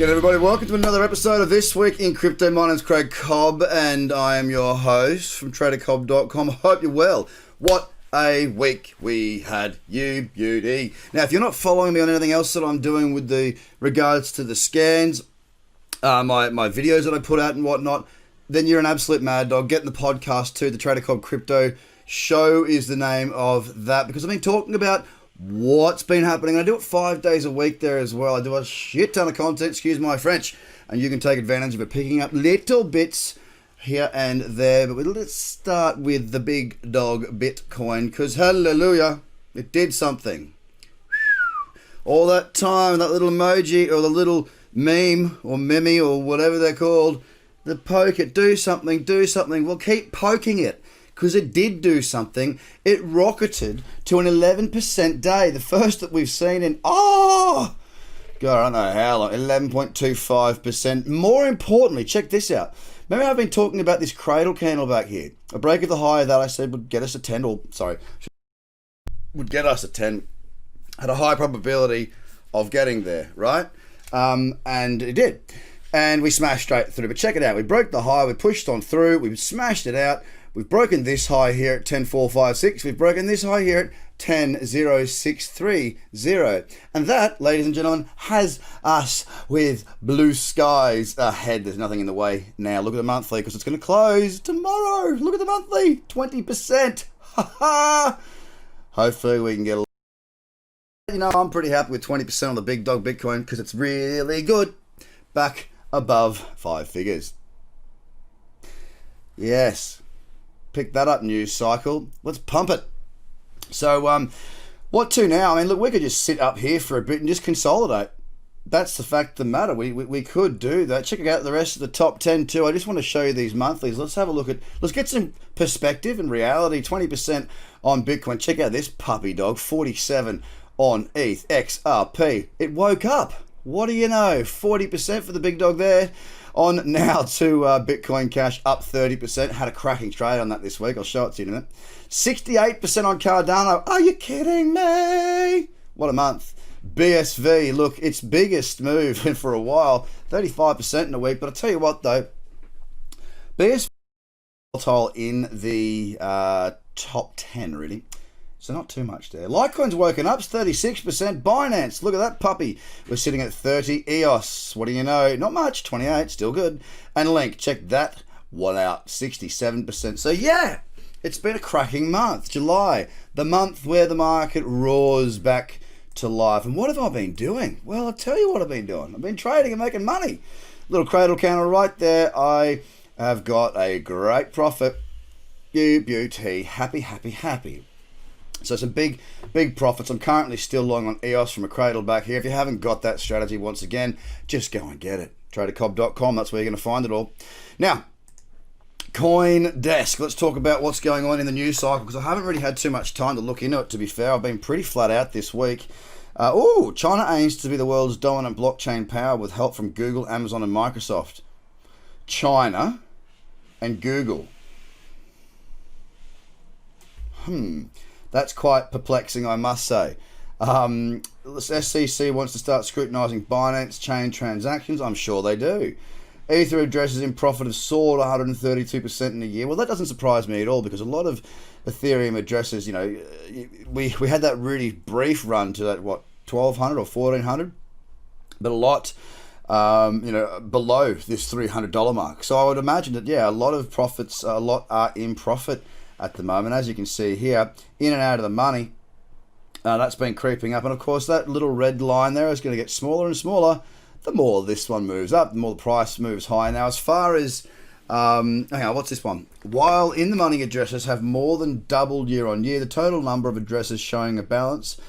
G'day everybody, welcome to another episode of This Week in Crypto. My name's Craig Cobb and I am your host from TraderCobb.com. I hope you're well. What a week we had, you beauty. Now, if you're not following me on anything else that I'm doing with the regards to the scans, my videos that I put out and whatnot, then you're an absolute mad dog. Get in the podcast too. The Trader Cobb Crypto Show is the name of that, because I've been talking about what's been happening. I do it 5 days a week there as well. I do a shit ton of content, excuse my French, and you can take advantage of it, picking up little bits here and there. But let's start with the big dog Bitcoin, because hallelujah, it did something. All that time, that little emoji or the little meme or meme or whatever they're called, the poke it, do something. Well, keep poking it, because it did do something. It rocketed to an 11% day, the first that we've seen in, God, I don't know how long, 11.25%. More importantly, check this out. Remember I've been talking about this cradle candle back here. A break of the high that I said would get us a 10, would get us a 10. Had a high probability of getting there, right? And it did. And we smashed straight through. But check it out. We broke the high. We pushed on through. We smashed it out. We've broken this high here at 10.456. We've broken this high here at 10.0630. And that, ladies and gentlemen, has us with blue skies ahead. There's nothing in the way now. Look at the monthly, because it's going to close tomorrow. Look at the monthly. 20%. Ha ha. Hopefully we can get a... You know, I'm pretty happy with 20% on the big dog Bitcoin, because it's really good. Back above 5 figures. Yes. Pick that up, news cycle. Let's pump it. So, what to now? I mean, look, we could just sit up here for a bit and just consolidate. That's the fact of the matter. We could do that. Check out the rest of the top 10 too. I just want to show you these monthlies. Let's have a look at, let's get some perspective and reality. 20% on Bitcoin. Check out this puppy dog. 47 on ETH XRP. It woke up. What do you know? 40% for the big dog there. On now to Bitcoin Cash, up 30%. Had a cracking trade on that this week. I'll show it to you in a minute. 68% on Cardano. Are you kidding me? What a month. BSV, look, its biggest move for a while. 35% in a week. But I'll tell you what, though. BSV volatile in the top 10, really. So not too much there. Litecoin's woken up, 36%. Binance, look at that puppy. We're sitting at 30. EOS, what do you know? Not much, 28, still good. And Link, check that one out, 67%. So yeah, it's been a cracking month. July, the month where the market roars back to life. And what have I been doing? Well, I'll tell you what I've been doing. I've been trading and making money. Little cradle counter right there. I have got a great profit. You beauty, happy. So some big profits. I'm currently still long on EOS from a cradle back here. If you haven't got that strategy, once again, just go and get it. TraderCobb.com, that's where you're going to find it all. Now, CoinDesk. Let's talk about what's going on in the news cycle, because I haven't really had too much time to look into it, to be fair. I've been pretty flat out this week. China aims to be the world's dominant blockchain power with help from Google, Amazon, and Microsoft. China and Google. That's quite perplexing, I must say. The SEC wants to start scrutinising Binance chain transactions. I'm sure they do. Ether addresses in profit have soared 132% in a year. Well, that doesn't surprise me at all, because a lot of Ethereum addresses, you know, we had that really brief run to that, what, 1,200 or 1,400? But a lot, below this $300 mark. So I would imagine that, yeah, a lot of profits, a lot are in profit at the moment, as you can see here, in and out of the money. That's been creeping up, and of course that little red line there is going to get smaller and smaller the more this one moves up, the more the price moves higher. Now, as far as hang on, what's this one? While in the money addresses have more than doubled year on year, the total number of addresses showing a balance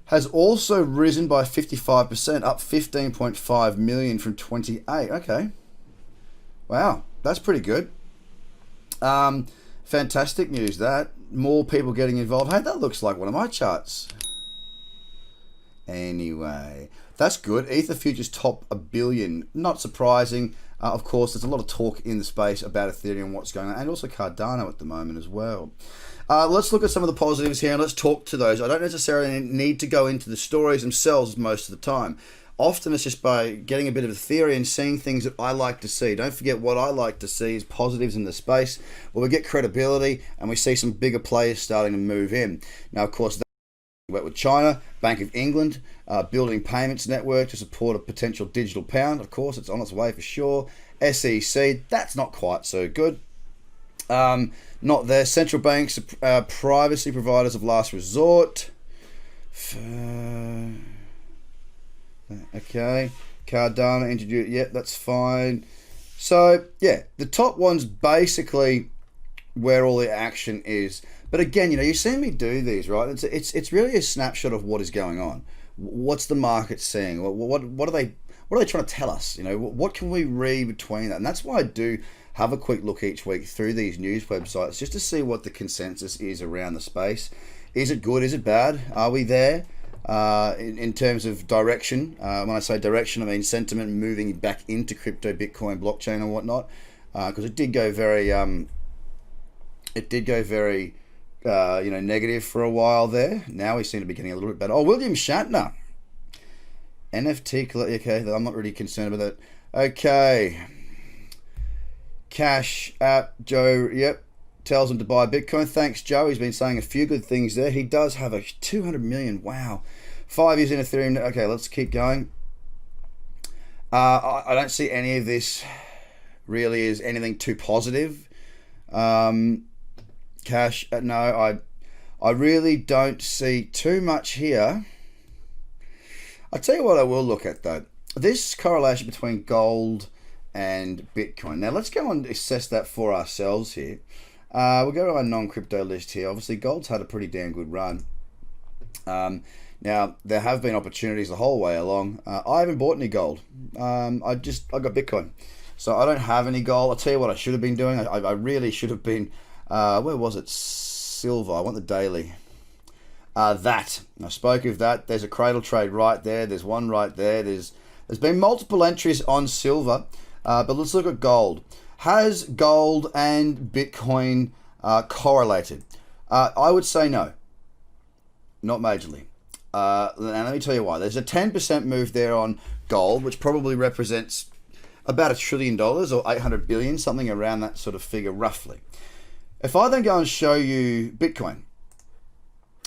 has also risen by 55%, up 15.5 million from 28. Okay, wow, that's pretty good. Fantastic news that. More people getting involved. Hey, that looks like one of my charts. Anyway, that's good. Ether futures top $1 billion. Not surprising. Of course, there's a lot of talk in the space about Ethereum, what's going on, and also Cardano at the moment as well. Let's look at some of the positives here and let's talk to those. I don't necessarily need to go into the stories themselves most of the time. Often it's just by getting a bit of a theory and seeing things that I like to see. Don't forget, what I like to see is positives in the space where we get credibility and we see some bigger players starting to move in. Now, of course, work with China, Bank of England, building payments network to support a potential digital pound. Of course, it's on its way for sure. SEC, that's not quite so good. Not there. Central banks, privacy providers of last resort. Okay. Cardano introduced. Yep, that's fine. So yeah, the top one's basically where all the action is. But again, you see me do these, right? It's really a snapshot of what is going on. What's the market seeing? What are they trying to tell us? What can we read between that? And that's why I do have a quick look each week through these news websites just to see what the consensus is around the space. Is it good? Is it bad? Are we there? In terms of direction, when I say direction, I mean sentiment moving back into crypto, Bitcoin, blockchain, and whatnot. Because it did go very, negative for a while there. Now we seem to be getting a little bit better. Oh, William Shatner, NFT. Okay, I'm not really concerned about that. Okay, Cash App Joe. Yep. Tells him to buy Bitcoin. Thanks, Joe. He's been saying a few good things there. He does have a 200 million. Wow. 5 years in Ethereum. Okay, let's keep going. I don't see any of this really as anything too positive. Cash. No, I really don't see too much here. I'll tell you what I will look at, though. This correlation between gold and Bitcoin. Now, let's go and assess that for ourselves here. We'll go to our non-crypto list here. Obviously, gold's had a pretty damn good run. Now, there have been opportunities the whole way along. I haven't bought any gold. I got Bitcoin. So I don't have any gold. I'll tell you what I should have been doing. I really should have been, where was it? Silver. I want the daily. That. I spoke of that. There's a cradle trade right there. There's one right there. There's been multiple entries on silver. But let's look at gold. Has gold and Bitcoin correlated? I would say no. Not majorly. And let me tell you why. There's a 10% move there on gold, which probably represents about $1 trillion or 800 billion, something around that sort of figure, roughly. If I then go and show you Bitcoin.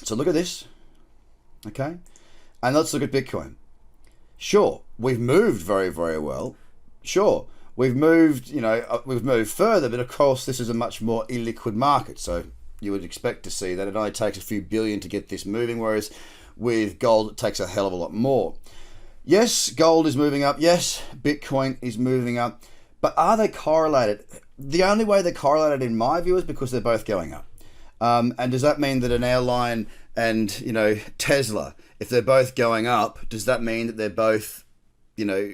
So look at this. Okay. And let's look at Bitcoin. Sure, we've moved very, very well. Sure. We've moved further, but of course this is a much more illiquid market, so you would expect to see that it only takes a few billion to get this moving, whereas with gold it takes a hell of a lot more. Yes, gold is moving up. Yes, Bitcoin is moving up, but are they correlated? The only way they're correlated, in my view, is because they're both going up. And does that mean that an airline and Tesla, if they're both going up, does that mean that they're both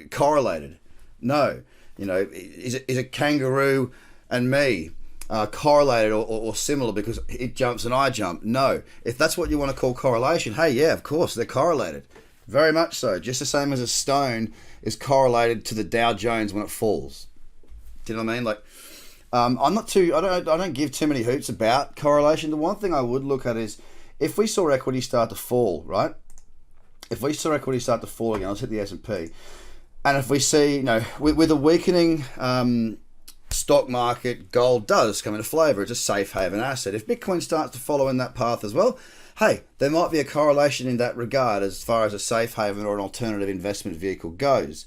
correlated? No. Is it kangaroo and me correlated or similar because it jumps and I jump? No. If that's what you want to call correlation, hey, yeah, of course, they're correlated. Very much so. Just the same as a stone is correlated to the Dow Jones when it falls. Do you know what I mean? Like, I don't give too many hoots about correlation. The one thing I would look at is if we saw equity start to fall, right? If we saw equity start to fall again, let's hit the S&P. And if we see, with a weakening stock market, gold does come into flavour. It's a safe haven asset. If Bitcoin starts to follow in that path as well, hey, there might be a correlation in that regard as far as a safe haven or an alternative investment vehicle goes.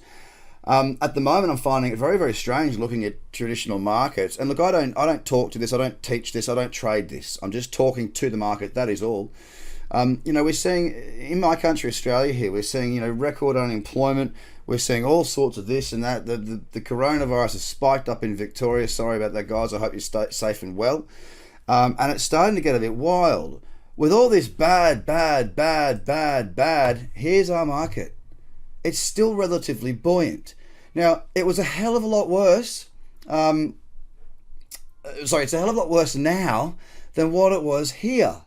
At the moment, I'm finding it very, very strange looking at traditional markets. And look, I don't talk to this. I don't teach this. I don't trade this. I'm just talking to the market. That is all. We're seeing in my country, Australia here, we're seeing, record unemployment. We're seeing all sorts of this and that. The coronavirus has spiked up in Victoria. Sorry about that, guys. I hope you stay safe and well. And it's starting to get a bit wild. With all this bad, here's our market. It's still relatively buoyant. Now, it was a hell of a lot worse. It's a hell of a lot worse now than what it was here.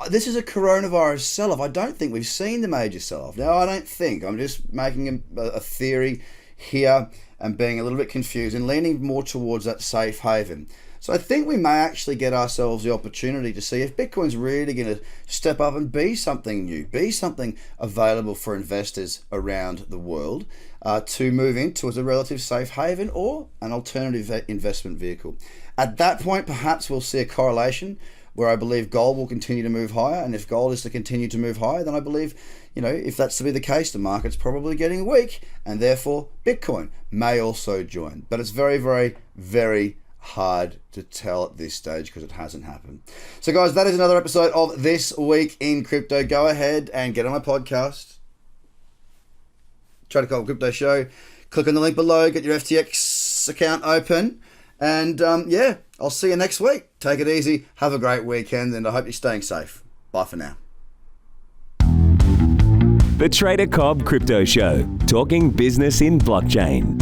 This is a coronavirus sell-off. I don't think we've seen the major sell-off. Now, I don't think. I'm just making a theory here and being a little bit confused and leaning more towards that safe haven. So I think we may actually get ourselves the opportunity to see if Bitcoin's really going to step up and be something new, be something available for investors around the world to move into as a relative safe haven or an alternative investment vehicle. At that point, perhaps we'll see a correlation where I believe gold will continue to move higher. And if gold is to continue to move higher, then I believe, if that's to be the case, the market's probably getting weak, and therefore Bitcoin may also join. But it's very, very, very hard to tell at this stage because it hasn't happened. So guys, that is another episode of This Week in Crypto. Go ahead and get on my podcast, Craig Cobb Crypto Show. Click on the link below, get your FTX account open, and I'll see you next week. Take it easy, have a great weekend, and I hope you're staying safe. Bye for now. The Trader Cobb Crypto Show, talking business in blockchain.